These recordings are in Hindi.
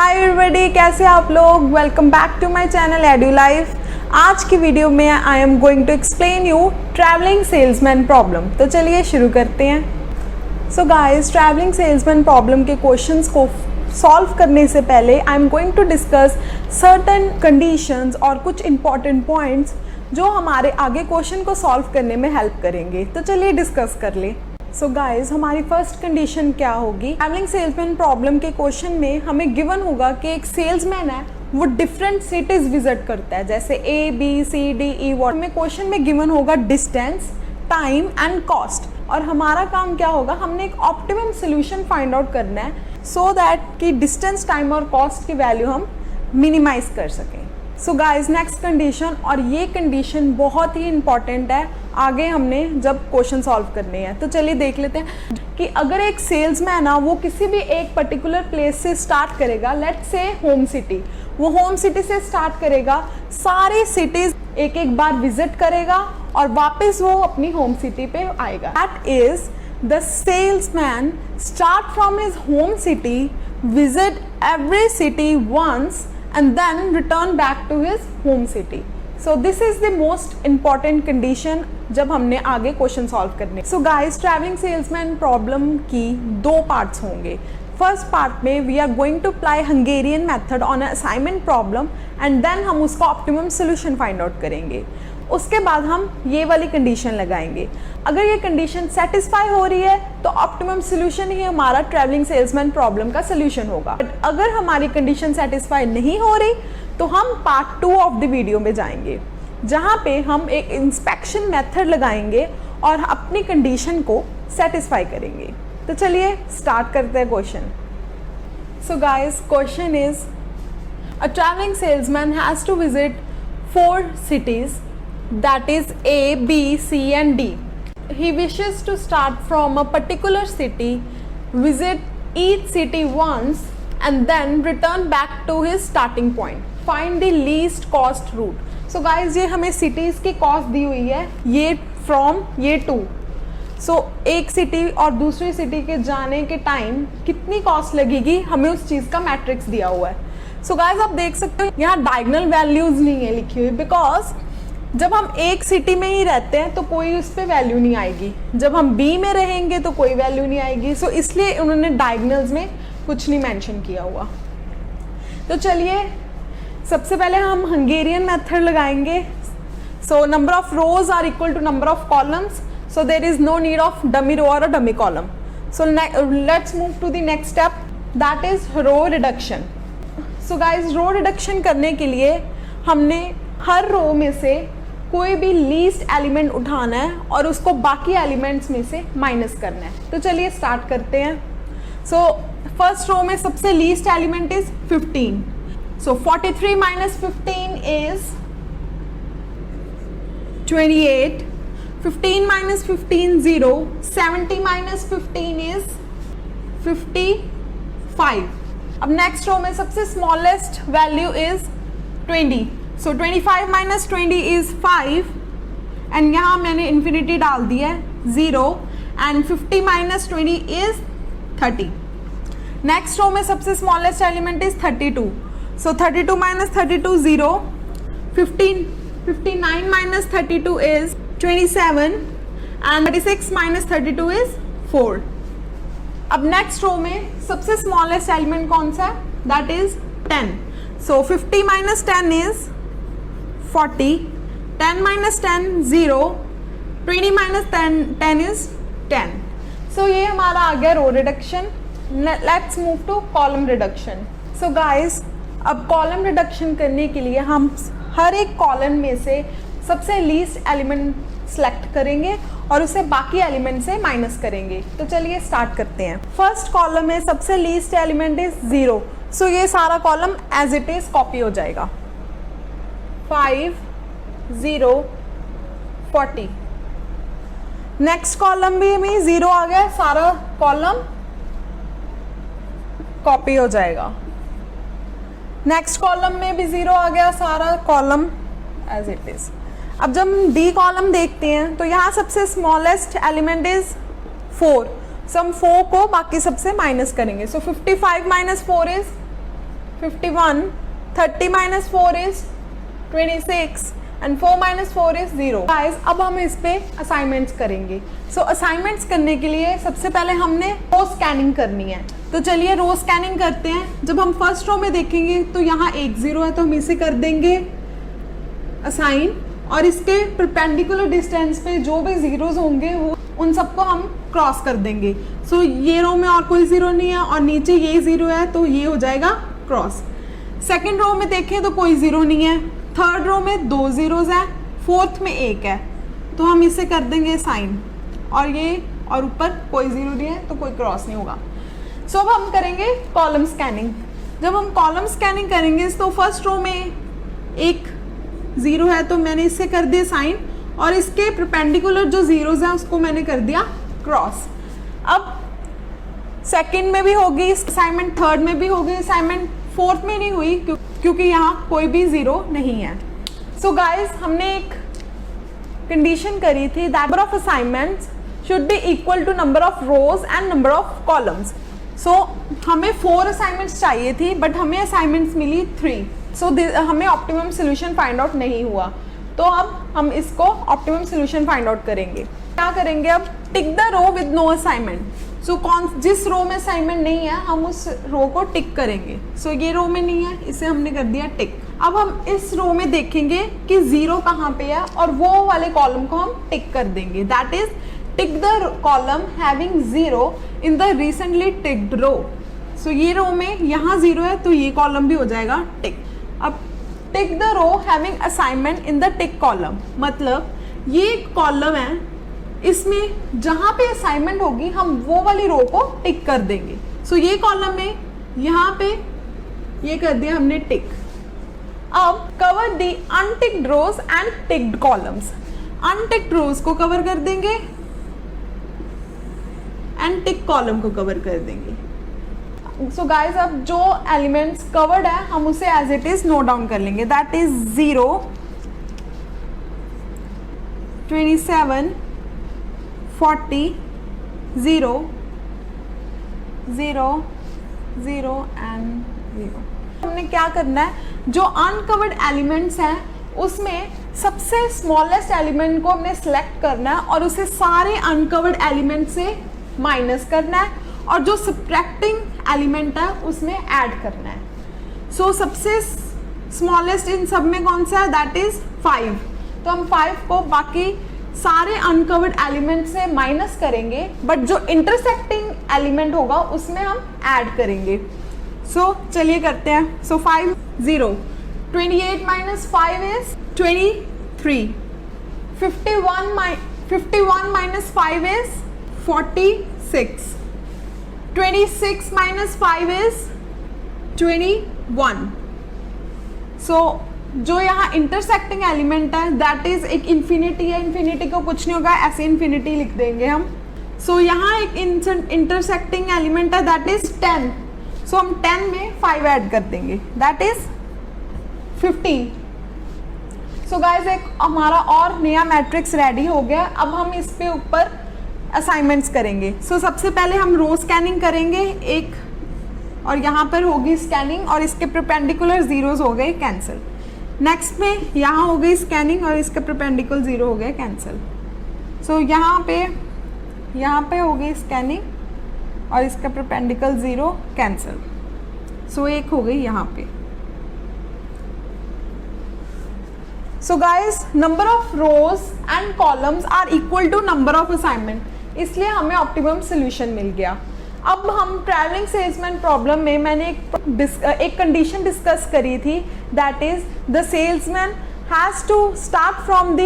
हाय एवरीबॉडी, कैसे आप लोग। Welcome back to my channel Edu Life. आज की वीडियो में I am going to explain you travelling salesman problem. तो चलिए शुरू करते हैं। So guys, travelling salesman problem के क्वेश्चंस को सॉल्व करने से पहले I am going to discuss certain conditions और कुछ इंपॉर्टेंट पॉइंट्स जो हमारे आगे क्वेश्चन को सॉल्व करने में हेल्प करेंगे। तो चलिए डिस्कस कर लें। सो गाइज, हमारी फर्स्ट कंडीशन क्या होगी। ट्रैवलिंग सेल्समैन प्रॉब्लम के क्वेश्चन में हमें गिवन होगा कि एक सेल्समैन है वो डिफरेंट सिटीज विजिट करता है, जैसे A B C D E वॉट में क्वेश्चन में गिवन होगा डिस्टेंस, टाइम एंड कॉस्ट। और हमारा काम क्या होगा, हमने एक ऑप्टिमम सोल्यूशन फाइंड आउट करना है सो दैट कि डिस्टेंस, टाइम और कॉस्ट की वैल्यू हम मिनिमाइज कर सकें। सो गाइज, नेक्स्ट कंडीशन, और ये कंडीशन बहुत ही इंपॉर्टेंट है आगे हमने जब क्वेश्चन सॉल्व करने हैं। तो चलिए देख लेते हैं कि अगर एक सेल्समैन है वो किसी भी एक पर्टिकुलर प्लेस से स्टार्ट करेगा, लेट्स से होम सिटी, वो होम सिटी से स्टार्ट करेगा, सारी सिटीज एक एक बार विजिट करेगा और वापस वो अपनी होम सिटी पे आएगा। That is the salesman start from his home city, visit every city once and then return back to his home city. So this is the most important condition जब हमने आगे क्वेश्चन सॉल्व करने। So guys, travelling salesman problem की दो पार्ट्स होंगे। फर्स्ट पार्ट में we are going to apply Hungarian method on assignment problem and then हम उसका ऑप्टिमम सोल्यूशन फाइंड आउट करेंगे। उसके बाद हम ये वाली कंडीशन लगाएंगे। अगर ये कंडीशन सेटिस्फाई हो रही है तो ऑप्टिमम सोल्यूशन ही हमारा ट्रैवलिंग सेल्समैन प्रॉब्लम का सोल्यूशन होगा। अगर हमारी कंडीशन सेटिस्फाई नहीं हो रही तो हम पार्ट 2 ऑफ द वीडियो में जाएंगे, जहाँ पे हम एक इंस्पेक्शन मेथड लगाएंगे और अपनी कंडीशन को सेटिस्फाई करेंगे। तो चलिए स्टार्ट करते हैं question. So guys, question is a travelling salesman has to visit 4 cities, that is A, B, C and D. He wishes to start from a particular city, visit each city once and then return back to his starting point. Find the least cost route. So guys, ये हमें cities की cost दी हुई है, ये from ये to. So एक सिटी और दूसरी सिटी के जाने के टाइम कितनी कॉस्ट लगेगी, हमें उस चीज़ का मैट्रिक्स दिया हुआ है। सो गाइज, आप देख सकते हो यहाँ डायगोनल वैल्यूज नहीं है लिखी हुई, बिकॉज जब हम एक सिटी में ही रहते हैं तो कोई उस पर वैल्यू नहीं आएगी, जब हम बी में रहेंगे तो कोई वैल्यू नहीं आएगी। सो इसलिए उन्होंने डायगोनल्स में कुछ नहीं मेंशन किया हुआ। तो चलिए सबसे पहले हम हंगेरियन मेथड लगाएंगे। So number of rows are equal to number of columns, so there is no need of dummy row or a dummy column. So let's move to the next step, that is row reduction. So guys, row reduction करने के लिए हमने हर रो में से कोई भी लीस्ट एलिमेंट उठाना है और उसको बाकी एलिमेंट्स में से माइनस करना है। तो चलिए स्टार्ट करते हैं। सो फर्स्ट रो में सबसे least element is 15. So 43 minus 15 is 28. 15 minus 15 0. 70 minus 15 is 55. अब नेक्स्ट रो में सबसे smallest value is 20. So 25 minus 20 is 5 and यहाँ मैंने इन्फिनिटी डाल दी है 0 and 50 minus 20 is 30. Next row में सबसे smallest element is 32. So 32 minus 32 0. 59 minus 32 is 27 and 36 minus 32 is 4. अब नेक्स्ट रो में सबसे स्मॉलेस्ट एलिमेंट कौन सा है, that is 10. So 50 minus 10 is 40. 10 minus 10 0. 20 minus 10 is 10. सो ये हमारा आ गया row reduction. Let's move to column reduction. So guys, अब कॉलम रिडक्शन करने के लिए हम हर एक कॉलम में से सबसे लीस्ट एलिमेंट सेलेक्ट करेंगे और उसे बाकी एलिमेंट से माइनस करेंगे। तो चलिए स्टार्ट करते हैं। फर्स्ट कॉलम में सबसे लीस्ट एलिमेंट इज 0. सो ये सारा column as it is copy हो जाएगा। 5 0 40. नेक्स्ट कॉलम भी 0 आ गया, सारा कॉलम कॉपी हो जाएगा। नेक्स्ट कॉलम में भी 0 आ गया, सारा कॉलम एज इट इज। अब जब हम डी कॉलम देखते हैं तो यहाँ सबसे स्मॉलेस्ट एलिमेंट इज 4. सो हम 4 को बाकी सबसे माइनस करेंगे। सो 55 minus 4 is 51, 30 minus 4 is 26 and 4 minus 4 is 0. Guys, अब हम इस पे असाइनमेंट्स करेंगे. So असाइनमेंट्स करने के लिए सबसे पहले हमने रो स्कैनिंग करनी है. तो चलिए रो स्कैनिंग करते हैं. जब हम फर्स्ट रो में देखेंगे तो यहाँ एक 0 है, तो हम इसे कर देंगे असाइन, और इसके परपेंडिकुलर डिस्टेंस पे जो भी जीरोज होंगे वो उन सबको हम क्रॉस कर देंगे. सो ये रो में और कोई 0 नहीं है और नीचे ये 0 है, तो ये हो जाएगा क्रॉस. सेकेंड रो में देखें तो कोई 0 नहीं है. थर्ड रो में 2 zeros है, फोर्थ में 1 है, तो हम इसे कर देंगे साइन, और ऊपर कोई 0 नहीं है तो कोई क्रॉस नहीं होगा. सो अब हम करेंगे कॉलम स्कैनिंग. जब हम कॉलम स्कैनिंग करेंगे तो फर्स्ट रो में एक 0 है, तो मैंने इसे कर दिया साइन, और इसके परपेंडिकुलर जो जीरोज हैं उसको मैंने कर दिया क्रॉस. अब सेकंड में भी होगी असाइनमेंट, थर्ड में भी होगी असाइनमेंट, फोर्थ में नहीं हुई क्योंकि यहाँ कोई भी 0 नहीं है. सो गाइज, हमने एक कंडीशन करी थी that number of assignments should be equal to number of rows and number of columns. So हमें 4 असाइनमेंट्स चाहिए थी, बट हमें असाइनमेंट्स मिली 3. सो हमें ऑप्टिमम सोल्यूशन फाइंड आउट नहीं हुआ, तो अब हम इसको ऑप्टिमम सोल्यूशन फाइंड आउट करेंगे. क्या करेंगे अब? Tick the row with no assignment. So जिस रो में असाइनमेंट नहीं है हम उस रो को टिक करेंगे. सो ये रो में नहीं है, इसे हमने कर दिया टिक. अब हम इस रो में देखेंगे कि 0 कहाँ पे है और वो वाले कॉलम को हम टिक कर देंगे. That is tick the column having 0 in the recently ticked row. So ये रो में यहाँ 0 है, तो ये कॉलम भी हो जाएगा टिक. अब tick the row having assignment in the tick column, मतलब ये कॉलम है, इसमें जहाँ पे असाइनमेंट होगी हम वो वाली रो को टिक कर देंगे. सो ये कॉलम में यहाँ पे ये कर दिया हमने टिक. अब cover the unticked rows and ticked columns. Unticked rows को कवर कर देंगे एंड टिक कॉलम को कवर कर देंगे. सो गाइज, अब जो एलिमेंट्स कवर्ड है हम उसे as it is note down कर लेंगे. That is 0, 27, 40, 0, 0, 0 and 0. हमने क्या करना है, जो अनकवर्ड एलिमेंट्स हैं उसमें सबसे स्मॉलेस्ट एलिमेंट को हमने सिलेक्ट करना है और उसे सारे अनकवर्ड एलिमेंट से माइनस करना है, और जो सब्ट्रैक्टिंग एलिमेंट है उसमें ऐड करना है. सो सबसे स्मॉलेस्ट इन सब में कौन सा है? That is 5. तो हम 5 को बाकी सारे अनकवर्ड एलिमेंट से माइनस करेंगे, बट जो इंटरसेक्टिंग एलिमेंट होगा उसमें हम ऐड करेंगे. सो चलिए करते हैं. सो 5, 0, 28 minus 5 is 23. 51 minus 5 is 46. 26 minus 5 is 21. सो जो यहाँ इंटरसेक्टिंग एलिमेंट है दैट इज एक इन्फिनिटी है. इन्फिनिटी को कुछ नहीं होगा, ऐसे इन्फिनिटी लिख देंगे हम. सो यहाँ एक इंटरसेक्टिंग एलिमेंट है दैट इज 10. सो हम 10 में 5 ऐड कर देंगे, दैट इज 15. सो गाइज, एक हमारा और नया मैट्रिक्स रेडी हो गया. अब हम इस पे ऊपर असाइनमेंट्स करेंगे. सो सबसे पहले हम रो स्कैनिंग करेंगे एक, और यहाँ पर होगी स्कैनिंग और इसके परपेंडिकुलर जीरोज हो गए कैंसिल. नेक्स्ट में यहाँ हो गई स्कैनिंग और इसके परपेंडिकुलर 0 हो गए कैंसिल. सो यहाँ पे हो गई स्कैनिंग और इसका परपेंडिकुलर 0 कैंसिल. सो एक हो गई यहाँ पे. So guys, number of rows and columns are equal to number of assignment, इसलिए हमें ऑप्टिमम सोल्यूशन मिल गया. अब हम ट्रैवलिंग सेल्समैन प्रॉब्लम में मैंने एक कंडीशन डिस्कस करी थी, that is the salesman has to start from the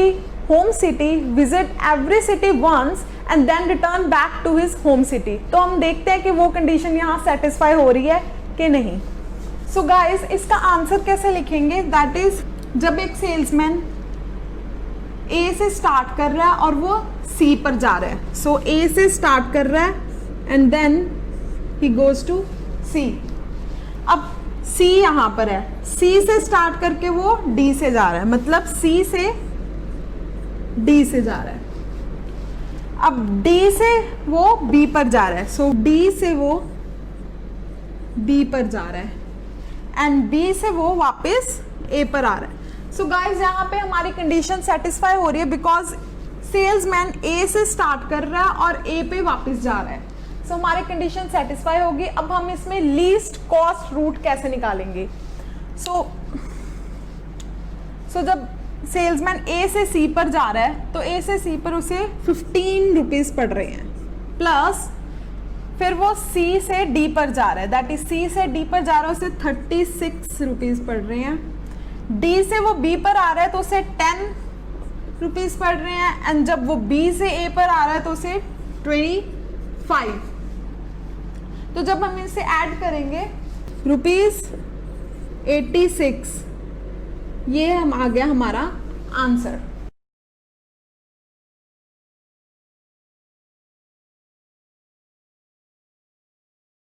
home city, visit every city once and then return back to his home city. तो हम देखते हैं कि वो कंडीशन यहाँ सेटिस्फाई हो रही है कि नहीं. सो गाइज, इसका आंसर कैसे लिखेंगे? दैट इज जब एक सेल्समैन ए से स्टार्ट कर रहा है और वो सी पर जा रहा है. सो ए से स्टार्ट कर रहा है and then he goes to C. अब सी यहाँ पर है, सी से स्टार्ट करके वो डी से जा रहा है, मतलब सी से डी से जा रहा है. अब डी से वो बी पर जा रहा है. सो डी से वो बी पर जा रहा है एंड बी से वो वापस ए पर आ रहा है। सो गाइज यहाँ पे हमारी कंडीशन सेटिस्फाई हो रही है बिकॉज सेल्समैन ए से स्टार्ट कर रहा है और ए पे वापस जा रहा है। सो हमारी कंडीशन सेटिस्फाई होगी। अब हम इसमें लीस्ट कॉस्ट रूट कैसे निकालेंगे? सो जब सेल्समैन ए से सी पर जा रहा है तो ए से सी पर उसे 15 रुपीज पड़ रहे हैं, प्लस फिर वो सी से डी पर जा रहा है, दैट इज सी से डी पर जा रहा है उसे 36 रुपीज पड़ रहे हैं। डी से वो बी पर आ रहा है तो उसे 10 रुपीज पड़ रहे हैं, एंड जब वो बी से ए पर आ रहा है तो उसे 25। तो जब हम इसे ऐड करेंगे ₹86, ये हम आ गया हमारा आंसर।